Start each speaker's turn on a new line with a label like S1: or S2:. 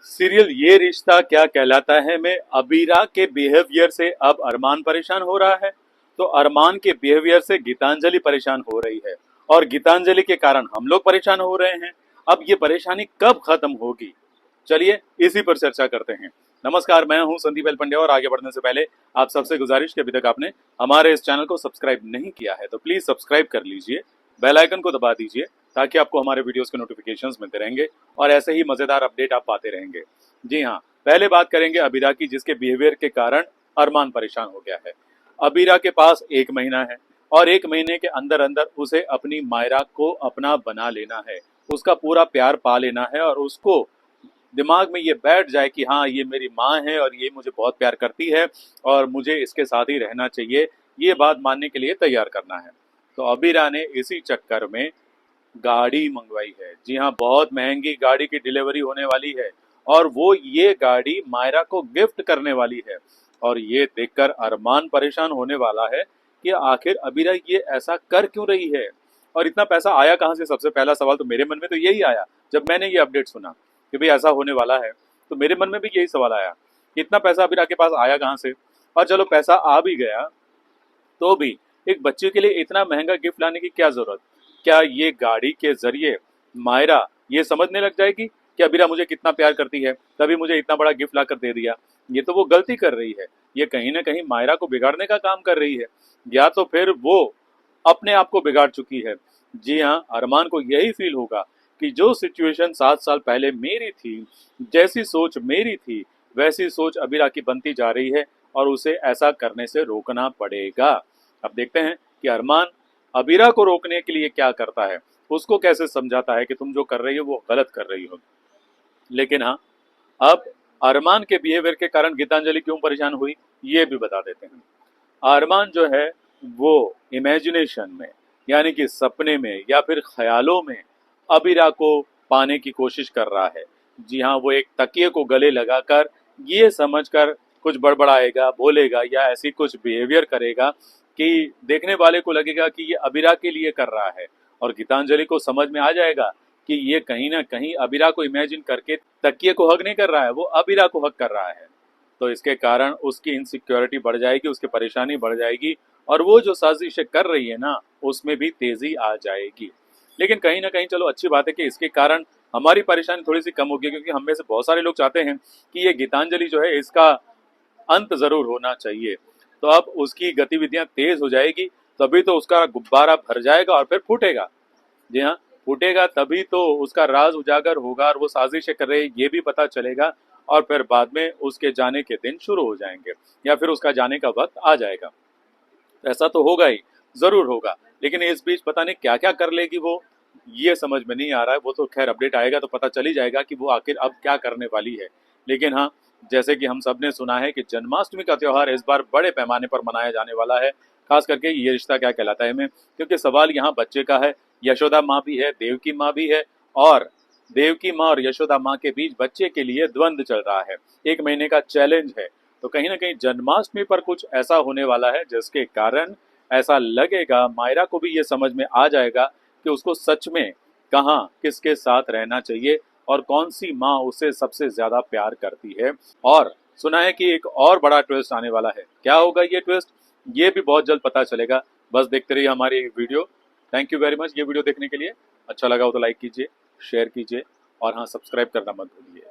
S1: Serial ये रिश्ता क्या कहलाता है में अबीरा के बिहेवियर से अब अरमान परेशान हो रहा है, तो अरमान के बिहेवियर से गीतांजलि परेशान हो रही है और गीतांजलि के कारण हम लोग परेशान हो रहे हैं। अब ये परेशानी कब खत्म होगी, चलिए इसी पर चर्चा करते हैं। नमस्कार, मैं हूं संदीप एल पंड्या और आगे बढ़ने से पहले आप सबसे गुजारिश कि अभी तक आपने हमारे इस चैनल को सब्सक्राइब नहीं किया है तो प्लीज सब्सक्राइब कर लीजिए, बेल आइकन को दबा दीजिए ताकि आपको हमारे वीडियोस के नोटिफिकेशंस मिलते रहेंगे और ऐसे ही मजेदार अपडेट आप पाते रहेंगे। जी हाँ, पहले बात करेंगे अबीरा की, जिसके बिहेवियर के कारण अरमान परेशान हो गया है। अबीरा के पास 1 महीना है और 1 महीने के अंदर अंदर उसे अपनी मायरा को अपना बना लेना है, उसका पूरा प्यार पा लेना है और उसको दिमाग में ये बैठ जाए कि हाँ, ये मेरी माँ है और ये मुझे बहुत प्यार करती है और मुझे इसके साथ ही रहना चाहिए, ये बात मानने के लिए तैयार करना है। तो अबीरा ने इसी चक्कर में गाड़ी मंगवाई है। जी हाँ, बहुत महंगी गाड़ी की डिलीवरी होने वाली है और वो ये गाड़ी मायरा को गिफ्ट करने वाली है। और ये देखकर अरमान परेशान होने वाला है कि आखिर अबीरा ये ऐसा कर क्यों रही है और इतना पैसा आया कहाँ से। सबसे पहला सवाल तो मेरे मन में तो यही आया जब मैंने ये अपडेट सुना कि भाई ऐसा होने वाला है, तो मेरे मन में भी यही सवाल आया कि इतना पैसा अबीरा के पास आया कहाँ से। और चलो पैसा आ भी गया तो भी एक बच्चे के लिए इतना महंगा गिफ्ट लाने की क्या जरूरत। क्या ये गाड़ी के जरिए मायरा ये समझने लग जाएगी कि अबीरा मुझे कितना प्यार करती है तभी मुझे इतना बड़ा गिफ्ट ला कर दे दिया। ये तो वो गलती कर रही है, ये कहीं ना कहीं मायरा को बिगाड़ने का काम कर रही है, या तो फिर वो अपने आप को बिगाड़ चुकी है। जी हाँ, अरमान को यही फील होगा कि जो सिचुएशन 7 साल पहले मेरी थी, जैसी सोच मेरी थी वैसी सोच अबीरा की बनती जा रही है और उसे ऐसा करने से रोकना पड़ेगा। अब देखते हैं कि अरमान अबीरा को रोकने के लिए क्या करता है, उसको कैसे समझाता है कि तुम जो कर रही हो वो गलत कर रही हो। लेकिन हाँ, अब अरमान के बिहेवियर के कारण गीतांजलि क्यों परेशान हुई ये भी बता देते हैं। अरमान जो है वो इमेजिनेशन में यानी कि सपने में या फिर ख्यालों में अबीरा को पाने की कोशिश कर रहा है। जी हाँ, वो एक तकिए को गले लगाकर ये समझकर कुछ बड़बड़ाएगा, बोलेगा या ऐसी कुछ बिहेवियर करेगा कि देखने वाले को लगेगा कि ये अबीरा के लिए कर रहा है और गीतांजलि को समझ में आ जाएगा कि ये कहीं ना कहीं अबीरा को इमेजिन करके तकिए को हक नहीं कर रहा है, वो अबीरा को हक कर रहा है। तो इसके कारण उसकी इनसिक्योरिटी बढ़ जाएगी, उसकी परेशानी बढ़ जाएगी और वो जो साजिशें कर रही है ना उसमें भी तेजी आ जाएगी। लेकिन कहीं ना कहीं चलो अच्छी बात है कि इसके कारण हमारी परेशानी थोड़ी सी कम होगी, क्योंकि हम में से बहुत सारे लोग चाहते हैं कि ये गीतांजलि जो है इसका अंत जरूर होना चाहिए। तो अब उसकी गतिविधियां तेज हो जाएगी, तभी तो उसका गुब्बारा भर जाएगा और फिर फूटेगा। जी हाँ, फूटेगा तभी तो उसका राज उजागर होगा और वो साजिशें कर रहे ये भी पता चलेगा और फिर बाद में उसके जाने के दिन शुरू हो जाएंगे या फिर उसका जाने का वक्त आ जाएगा। ऐसा तो होगा ही, जरूर होगा, लेकिन इस बीच पता नहीं क्या क्या कर लेगी वो, ये समझ में नहीं आ रहा है। वो तो खैर अपडेट आएगा तो पता चल ही जाएगा कि वो आखिर अब क्या करने वाली है। लेकिन हाँ, जैसे कि हम सब ने सुना है कि जन्माष्टमी का त्योहार इस बार बड़े पैमाने पर मनाया जाने वाला है, खास करके ये रिश्ता क्या कहलाता है में, क्योंकि सवाल यहाँ बच्चे का है। यशोदा माँ भी है, देवकी माँ भी है और देवकी माँ और यशोदा माँ के बीच बच्चे के लिए द्वंद्व चल रहा है, 1 महीने का चैलेंज है। तो कहीं ना कहीं जन्माष्टमी पर कुछ ऐसा होने वाला है जिसके कारण ऐसा लगेगा मायरा को भी ये समझ में आ जाएगा कि उसको सच में कहाँ किसके साथ रहना चाहिए और कौन सी माँ उसे सबसे ज्यादा प्यार करती है। और सुना है कि एक और बड़ा ट्विस्ट आने वाला है, क्या होगा ये ट्विस्ट, ये भी बहुत जल्द पता चलेगा। बस देखते रहिए हमारी video. Thank you very much ये वीडियो देखने के लिए। अच्छा लगा हो तो लाइक कीजिए, शेयर कीजिए और हाँ, सब्सक्राइब करना मत भूलिए।